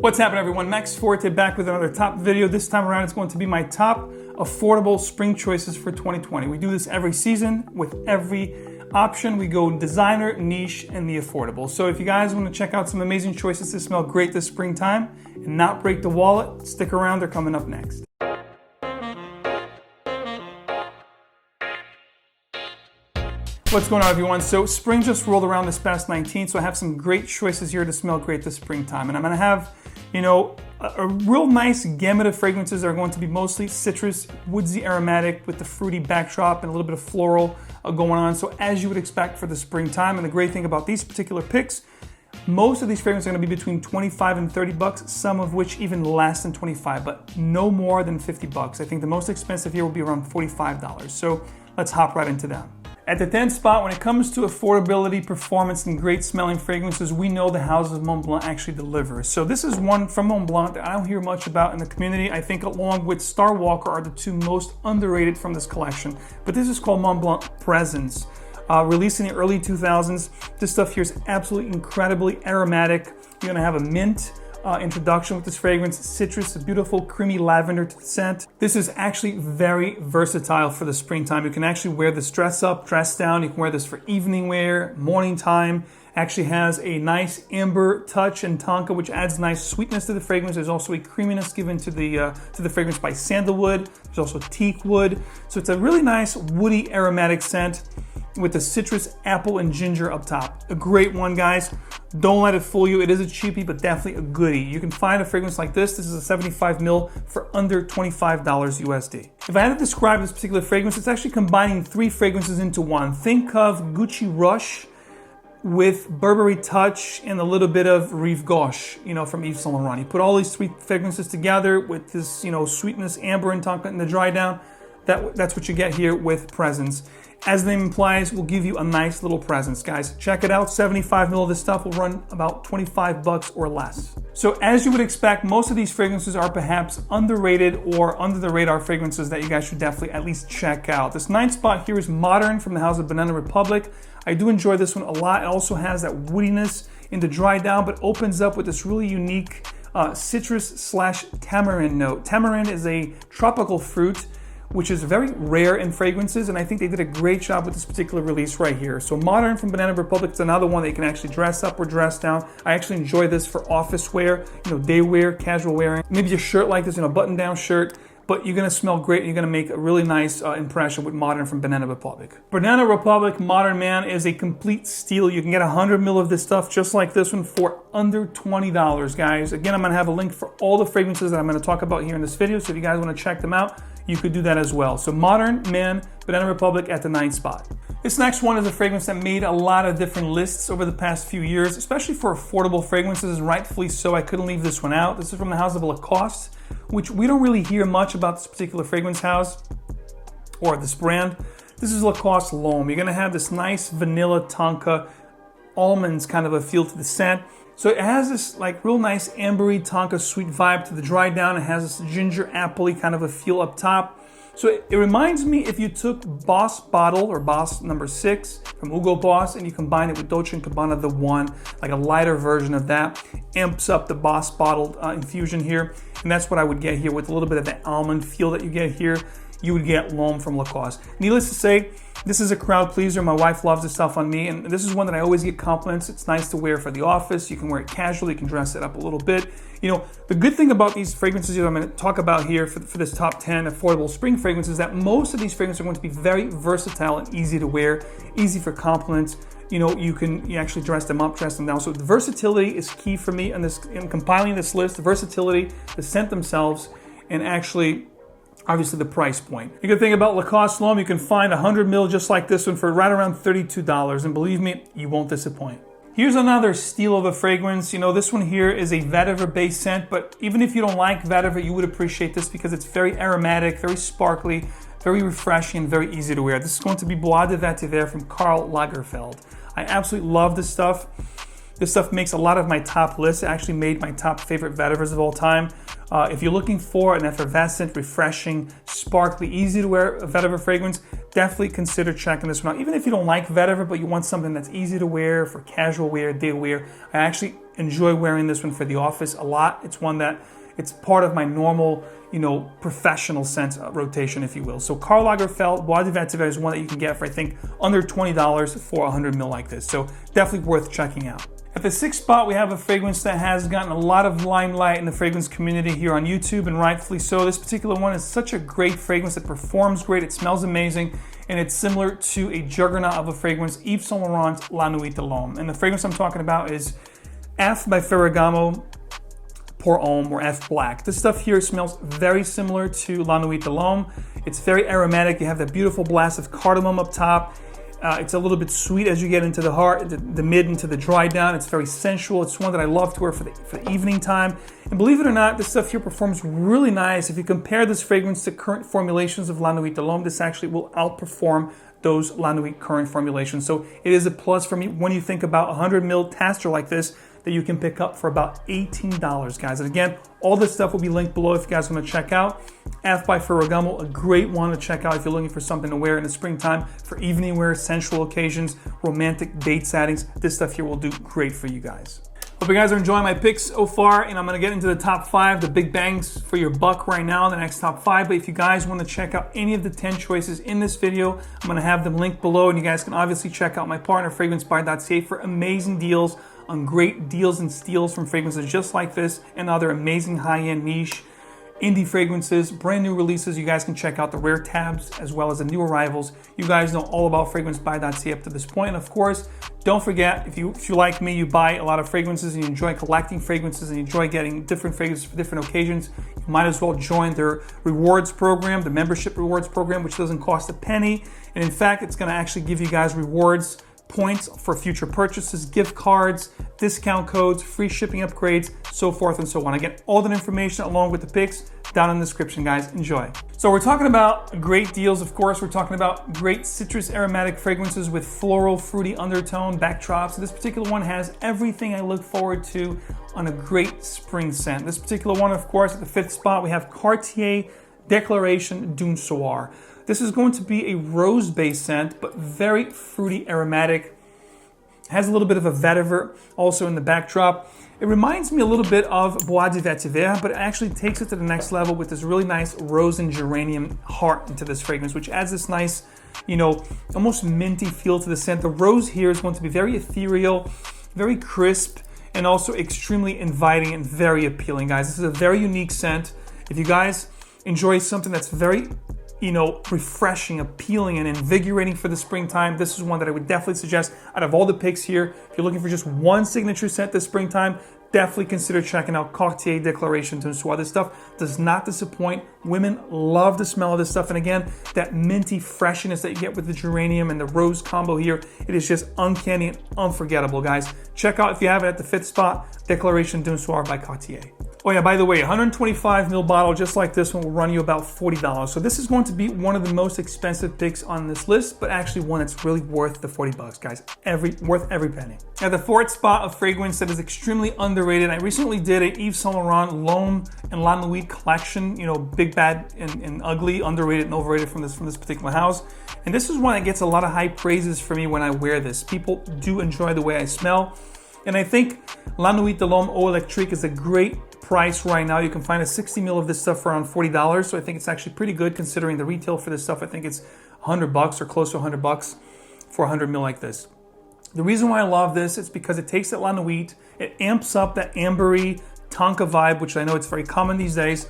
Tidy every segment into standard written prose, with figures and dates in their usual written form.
What's happening, everyone? Max Forti back with another top video. This time around it's going to be my top affordable spring choices for 2020. We do this every season with every option. We go designer, niche, and the affordable. So if you guys want to check out some amazing choices to smell great this springtime and not break the wallet, stick around, they're coming up next. What's going on, everyone? So spring just rolled around this past 19th, so I have some great choices here to smell great this springtime. And I'm gonna have, a real nice gamut of fragrances that are going to be mostly citrus, woodsy aromatic with the fruity backdrop and a little bit of floral going on. So as you would expect for the springtime. And the great thing about these particular picks, most of these fragrances are gonna be between 25 and 30 bucks, some of which even less than 25, but no more than 50 bucks. I think the most expensive here will be around $45. So let's hop right into them. At the 10th spot, when it comes to affordability, performance, and great smelling fragrances, we know the houses of Montblanc actually deliver. So this is one from Montblanc that I don't hear much about in the community. I think along with Star Walker are the two most underrated from this collection. But this is called Montblanc Presence. Released in the early 2000s. This stuff here is absolutely incredibly aromatic. You're gonna have a mint introduction with this fragrance, citrus, a beautiful creamy lavender to the scent. This is actually very versatile for the springtime. You can actually wear this dress up, dress down. You can wear this for evening wear, morning time. Actually has a nice amber touch and tonka, which adds nice sweetness to the fragrance. There's also a creaminess given to the fragrance by sandalwood. There's also teak wood. So it's a really nice woody aromatic scent with the citrus, apple, and ginger up top. A great one, guys. Don't let it fool you. It is a cheapie, but definitely a goodie. You can find a fragrance like this. This is a 75 ml for under $25 USD. If I had to describe this particular fragrance, it's actually combining three fragrances into one. Think of Gucci Rush with Burberry Touch and a little bit of Rive Gauche, from Yves Saint Laurent. You put all these three fragrances together with this, sweetness, amber, and tonka in the dry down. That's what you get here with Presence. As the name implies, we'll give you a nice little presence, guys. Check it out. 75 ml of this stuff will run about 25 bucks or less. So as you would expect, most of these fragrances are perhaps underrated or under the radar fragrances that you guys should definitely at least check out. This 9th spot here is Modern from the house of Banana Republic. I do enjoy this one a lot. It also has that woodiness in the dry down, but opens up with this really unique citrus/tamarind note. Tamarind is a tropical fruit which is very rare in fragrances, and I think they did a great job with this particular release right here. So Modern from Banana Republic is another one that you can actually dress up or dress down. I actually enjoy this for office wear, day wear, casual wearing. Maybe a shirt like this, button-down shirt, but you're gonna smell great and you're gonna make a really nice impression with Modern from Banana Republic. Banana Republic Modern Man is a complete steal. You can get 100 ml of this stuff just like this one for under $20, guys. Again, I'm gonna have a link for all the fragrances that I'm gonna talk about here in this video, so if you guys wanna check them out, you could do that as well. So Modern Man, Banana Republic at the 9th spot. This next one is a fragrance that made a lot of different lists over the past few years, especially for affordable fragrances, and rightfully so. I couldn't leave this one out. This is from the house of Lacoste, which we don't really hear much about this particular fragrance house or this brand. This is Lacoste L'Homme. You're gonna have this nice vanilla tonka, almonds kind of a feel to the scent. So it has this real nice ambery tonka sweet vibe to the dry down. It has this ginger appley kind of a feel up top. So it reminds me if you took Boss Bottle or Boss number 6 from Hugo Boss and you combine it with Dolce & Gabbana The One, like a lighter version of that, amps up the Boss Bottle infusion here. And that's what I would get here with a little bit of the almond feel that you get here. You would get L'Homme from Lacoste. Needless to say, this is a crowd pleaser. My wife loves this stuff on me, and this is one that I always get compliments. It's nice to wear for the office. You can wear it casually. You can dress it up a little bit. The good thing about these fragrances that I'm going to talk about here for this top 10 affordable spring fragrances is that most of these fragrances are going to be very versatile and easy to wear, easy for compliments. You actually dress them up, dress them down. So the versatility is key for me in compiling this list. The versatility, the scent themselves, and actually obviously the price point. The good thing about Lacoste L'Homme, you can find 100 ml just like this one for right around $32. And believe me, you won't disappoint. Here's another steal of a fragrance. This one here is a Vetiver based scent, but even if you don't like Vetiver, you would appreciate this because it's very aromatic, very sparkly, very refreshing, and very easy to wear. This is going to be Bois de Vetiver from Karl Lagerfeld. I absolutely love this stuff. This stuff makes a lot of my top lists. It actually made my top favorite Vetivers of all time. If you're looking for an effervescent, refreshing, sparkly, easy to wear vetiver fragrance, definitely consider checking this one out. Even if you don't like vetiver, but you want something that's easy to wear for casual wear, day wear, I actually enjoy wearing this one for the office a lot. It's one that it's part of my normal, professional scent rotation, if you will. So Karl Lagerfeld Bois de Vetiver is one that you can get for, I think, under $20 for 100 ml like this. So definitely worth checking out. At the sixth spot, we have a fragrance that has gotten a lot of limelight in the fragrance community here on YouTube, and rightfully so. This particular one is such a great fragrance. It performs great, it smells amazing, and it's similar to a juggernaut of a fragrance, Yves Saint Laurent's La Nuit de l'Homme. And the fragrance I'm talking about is F by Ferragamo Pour Homme, or F Black. This stuff here smells very similar to La Nuit de l'Homme. It's very aromatic. You have that beautiful blast of cardamom up top. It's a little bit sweet as you get into the heart, the mid into the dry down. It's very sensual. It's one that I love to wear for the evening time. And believe it or not, this stuff here performs really nice. If you compare this fragrance to current formulations of La Nuit de l'Homme, this actually will outperform those La Nuit current formulations. So it is a plus for me when you think about 100 ml taster like this that you can pick up for about $18, guys. And again, all this stuff will be linked below if you guys want to check out. F by Ferragamo, a great one to check out if you're looking for something to wear in the springtime for evening wear, sensual occasions, romantic date settings. This stuff here will do great for you guys. Hope you guys are enjoying my picks so far, and I'm going to get into the top 5, the big bangs for your buck right now, the next top 5. But if you guys want to check out any of the 10 choices in this video, I'm going to have them linked below, and you guys can obviously check out my partner, FragranceBuy.ca, for amazing deals on great deals and steals from fragrances just like this and other amazing high-end niche indie fragrances, brand new releases. You guys can check out the rare tabs as well as the new arrivals. You guys know all about FragranceBuy.ca up to this point. And of course, don't forget, if you like me, you buy a lot of fragrances and you enjoy collecting fragrances and you enjoy getting different fragrances for different occasions, you might as well join their rewards program, the membership rewards program, which doesn't cost a penny. And in fact, it's going to actually give you guys rewards points for future purchases, gift cards, discount codes, free shipping upgrades, so forth and so on. I get all that information along with the picks down in the description, guys. Enjoy. So we're talking about great deals, of course. We're talking about great citrus aromatic fragrances with floral, fruity undertone backdrops. This particular one has everything I look forward to on a great spring scent. This particular one, of course, at the 5th spot, we have Cartier Declaration d'un Soir. This is going to be a rose-based scent, but very fruity, aromatic. Has a little bit of a vetiver also in the backdrop. It reminds me a little bit of Bois de Vetiver, but it actually takes it to the next level with this really nice rose and geranium heart into this fragrance, which adds this nice, almost minty feel to the scent. The rose here is going to be very ethereal, very crisp, and also extremely inviting and very appealing, guys. This is a very unique scent. If you guys enjoy something that's very refreshing, appealing, and invigorating for the springtime, this is one that I would definitely suggest out of all the picks here. If you're looking for just one signature scent this springtime, definitely consider checking out Cartier Declaration d'un Soir. This stuff does not disappoint. Women love the smell of this stuff. And again, that minty freshness that you get with the geranium and the rose combo here, it is just uncanny and unforgettable, guys. Check out, if you have it, at the 5th spot, Declaration d'un Soir by Cartier. Oh yeah, by the way, 125 ml bottle just like this one will run you about $40. So this is going to be one of the most expensive picks on this list, but actually one that's really worth the $40, guys. Worth every penny. At the 4th spot, a fragrance that is extremely underrated. I recently did a Yves Saint Laurent L'Homme and La Nuit collection, big, bad, and ugly, underrated and overrated from this particular house. And this is one that gets a lot of high praises for me when I wear this. People do enjoy the way I smell. And I think La Nuit de l'Homme Eau Electrique is a great price right now. You can find a 60 ml of this stuff for around $40. So I think it's actually pretty good considering the retail for this stuff. I think it's $100 or close to $100 for 100 ml like this. The reason why I love this is because it takes that La Nuit, it amps up that ambery tonka vibe, which I know it's very common these days.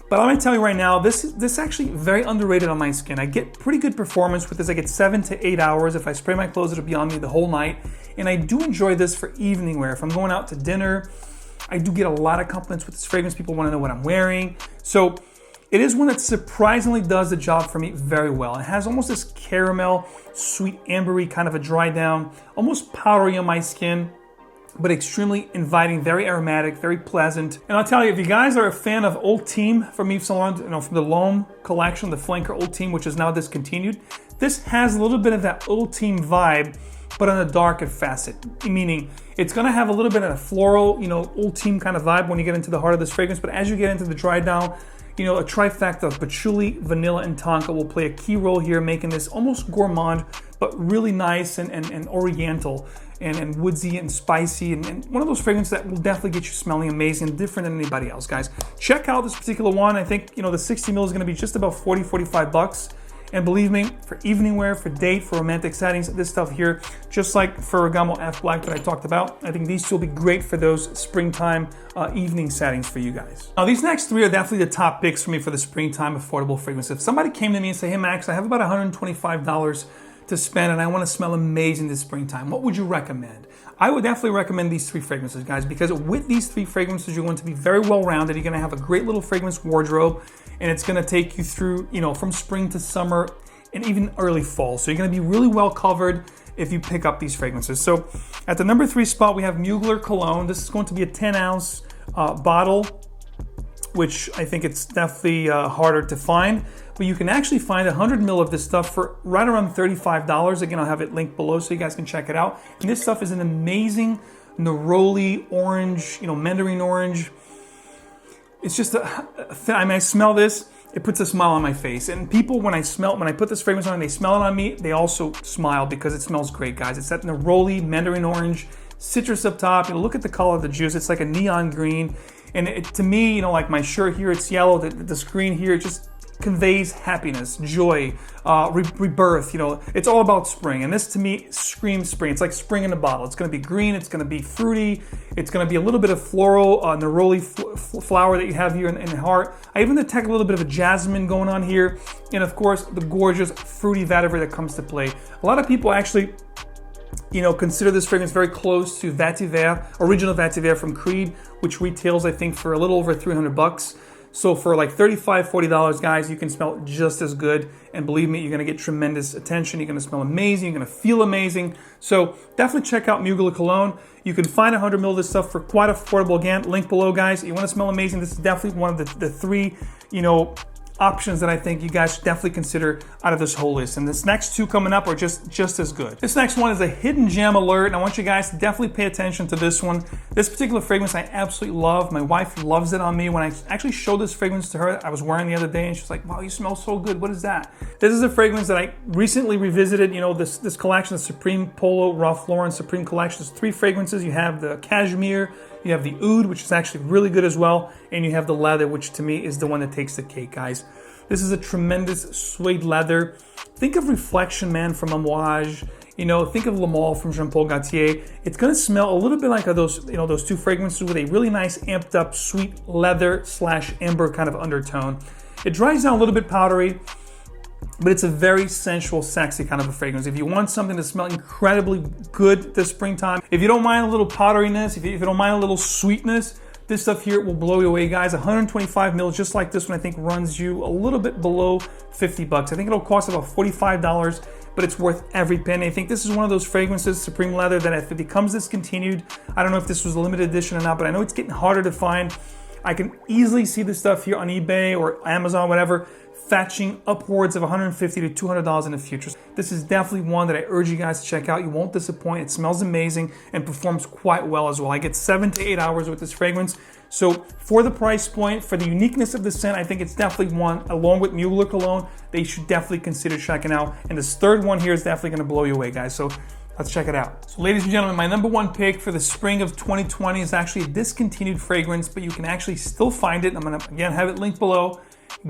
But I'm gonna tell you right now, this is actually very underrated on my skin. I get pretty good performance with this. I get 7 to 8 hours. If I spray my clothes, it'll be on me the whole night. And I do enjoy this for evening wear. If I'm going out to dinner, I do get a lot of compliments with this fragrance. People want to know what I'm wearing. So it is one that surprisingly does the job for me very well. It has almost this caramel, sweet, ambery kind of a dry down, almost powdery on my skin, but extremely inviting, very aromatic, very pleasant. And I'll tell you, if you guys are a fan of Ultime from Yves Saint Laurent, from the L'Homme collection, the Flanker Ultime, which is now discontinued, this has a little bit of that Ultime vibe, but on a darker facet, meaning it's gonna have a little bit of a floral, Ultime kind of vibe when you get into the heart of this fragrance, but as you get into the dry down, a trifecta of patchouli, vanilla, and tonka will play a key role here, making this almost gourmand, but really nice and oriental. and woodsy and spicy, and one of those fragrances that will definitely get you smelling amazing, different than anybody else, guys. Check out this particular one. I think, you know, the 60 ml is going to be just about 40, 45 bucks. And believe me, for evening wear, for date, for romantic settings, this stuff here, just like Ferragamo F Black that I talked about, I think these two will be great for those springtime evening settings for you guys. Now, these next three are definitely the top picks for me for the springtime affordable fragrance. If somebody came to me and said, hey Max, I have about $125 to spend and I want to smell amazing this springtime, what would you recommend? I would definitely recommend these three fragrances, guys, because with these three fragrances, you're going to be very well-rounded. You're going to have a great little fragrance wardrobe, and it's going to take you through, you know, from spring to summer and even early fall. So you're going to be really well covered if you pick up these fragrances. So at the number 3 spot, we have Mugler Cologne. This is going to be a 10-ounce bottle, which I think it's definitely harder to find. But you can actually find 100 ml of this stuff for right around $35. Again, I'll have it linked below so you guys can check it out. And this stuff is an amazing neroli orange, you know, mandarin orange. It's just, I mean, I smell this, it puts a smile on my face. And people, when I put this fragrance on and they smell it on me, they also smile because it smells great, guys. It's that neroli, mandarin orange, citrus up top. You know, look at the color of the juice. It's like a neon green. And to me, you know, like my shirt here, it's yellow. The screen here, it just conveys happiness, joy, rebirth. You know, it's all about spring, and this to me screams spring. It's like spring in a bottle. It's going to be green, it's going to be fruity, it's going to be a little bit of floral, neroli flower that you have here in the heart. I even detect a little bit of a jasmine going on here, and of course the gorgeous fruity vetiver that comes to play. A lot of people actually, you know, consider this fragrance very close to Vetiver, original Vetiver from Creed, which retails I think for a little over 300 bucks. So for like $35, $40, guys, you can smell just as good. And believe me, you're gonna get tremendous attention. You're gonna smell amazing. You're gonna feel amazing. So definitely check out Mugler Cologne. You can find 100 ml of this stuff for quite affordable. Again, link below, guys. You wanna smell amazing, this is definitely one of the three, you know, options that I think you guys should definitely consider out of this whole list. And this next two coming up are just as good. This next one is a hidden gem alert, and I want you guys to definitely pay attention to this one. This particular fragrance I absolutely love. My wife loves it on me. When I actually showed this fragrance to her, I was wearing the other day, and she's like, wow, you smell so good. What is that? This is a fragrance that I recently revisited. You know, this collection, the Supreme Polo Ralph Lauren Supreme Collection. There's 3 fragrances. You have the cashmere, you have the oud, which is actually really good as well, and you have the leather, which to me is the one that takes the cake, guys. This is a tremendous suede leather. Think of Reflection Man from Amouage. You know, think of Le Male from Jean Paul Gaultier. It's gonna smell a little bit like those, you know, those 2 fragrances with a really nice amped up sweet leather / amber kind of undertone. It dries down a little bit powdery, but it's a very sensual, sexy kind of a fragrance. If you want something to smell incredibly good this springtime, if you don't mind a little powderiness, if you don't mind a little sweetness, this stuff here will blow you away, guys. 125 ml, just like this one, I think runs you a little bit below 50 bucks. I think it'll cost about $45, but it's worth every penny. I think this is one of those fragrances, Supreme Leather, that if it becomes discontinued, I don't know if this was a limited edition or not, but I know it's getting harder to find. I can easily see this stuff here on eBay or Amazon, whatever, fetching upwards of $150 to $200 in the future. This is definitely one that I urge you guys to check out. You won't disappoint. It smells amazing and performs quite well as well. I get 7 to 8 hours with this fragrance. So for the price point, for the uniqueness of the scent, I think it's definitely one, along with Mugler Cologne, that you should definitely consider checking out. And this third one here is definitely gonna blow you away, guys. So let's check it out. So ladies and gentlemen, my number 1 pick for the spring of 2020 is actually a discontinued fragrance, but you can actually still find it. I'm gonna, again, have it linked below.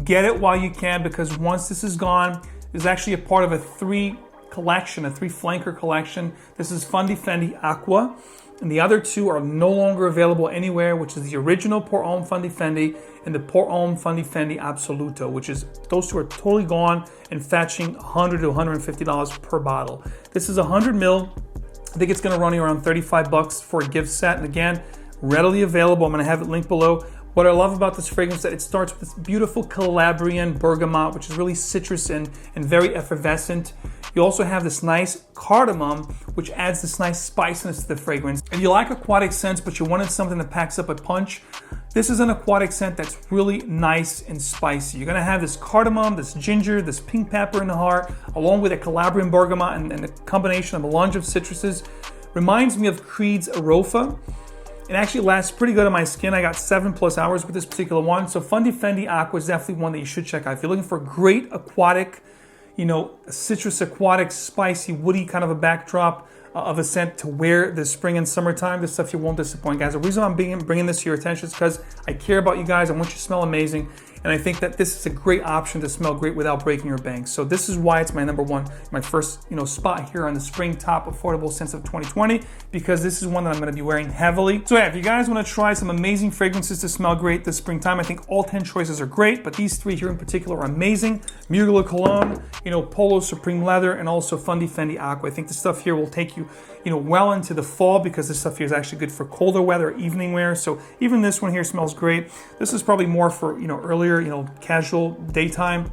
Get it while you can, because once this is gone, it's actually a part of a 3 collection, a 3 flanker collection. This is Fendi Acqua, and the other 2 are no longer available anywhere, which is the original Pour Homme Fendi and the Pour Homme Fendi Absoluto, which is, those 2 are totally gone and fetching $100 to $150 per bottle. This is 100 ml. I think it's gonna run you around 35 bucks for a gift set, and again, readily available. I'm gonna have it linked below. What I love about this fragrance is that it starts with this beautiful Calabrian bergamot, which is really citrus and very effervescent. You also have this nice cardamom, which adds this nice spiciness to the fragrance. If you like aquatic scents, but you wanted something that packs up a punch, this is an aquatic scent that's really nice and spicy. You're gonna have this cardamom, this ginger, this pink pepper in the heart, along with a Calabrian bergamot and the combination of a lunge of citruses. Reminds me of Creed's Arofa. It actually lasts pretty good on my skin. I got 7+ hours with this particular one. So Fendi Acqua is definitely one that you should check out. If you're looking for a great aquatic, you know, citrus aquatic, spicy, woody kind of a backdrop, of a scent to wear this spring and summertime. This stuff you won't disappoint, guys. The reason I'm bringing this to your attention is because I care about you guys. I want you to smell amazing. And I think that this is a great option to smell great without breaking your bank. So this is why it's my number one, my first spot here on the spring top affordable scents of 2020, because this is one that I'm going to be wearing heavily. So yeah, if you guys want to try some amazing fragrances to smell great this springtime, I think all 10 choices are great, but these 3 here in particular are amazing. Mugler Cologne, Polo Supreme Leather, and also Fendi Acqua. I think the stuff here will take you, well into the fall, because this stuff here is actually good for colder weather, evening wear. So even this one here smells great. This is probably more for, earlier, casual daytime,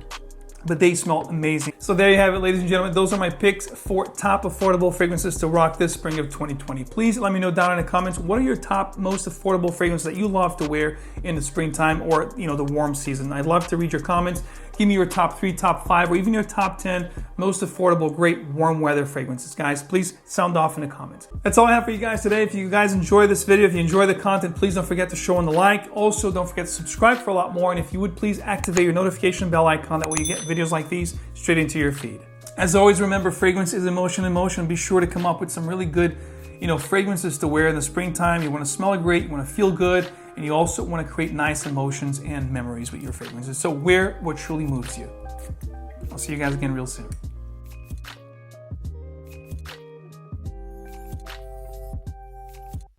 but they smell amazing. So there you have it, ladies and gentlemen. Those are my picks for top affordable fragrances to rock this spring of 2020. Please let me know down in the comments, what are your top most affordable fragrances that you love to wear in the springtime or, the warm season? I'd love to read your comments. Give me your top 3, top 5, or even your top 10 most affordable, great warm weather fragrances. Guys, please sound off in the comments. That's all I have for you guys today. If you guys enjoy this video, if you enjoy the content, please don't forget to show on the like. Also, don't forget to subscribe for a lot more. And if you would please activate your notification bell icon, that way you get videos like these straight into your feed. As always, remember, fragrance is emotion in motion. Be sure to come up with some really good, fragrances to wear in the springtime. You want to smell great, you want to feel good, and you also want to create nice emotions and memories with your fragrances. So wear what truly moves you. I'll see you guys again real soon.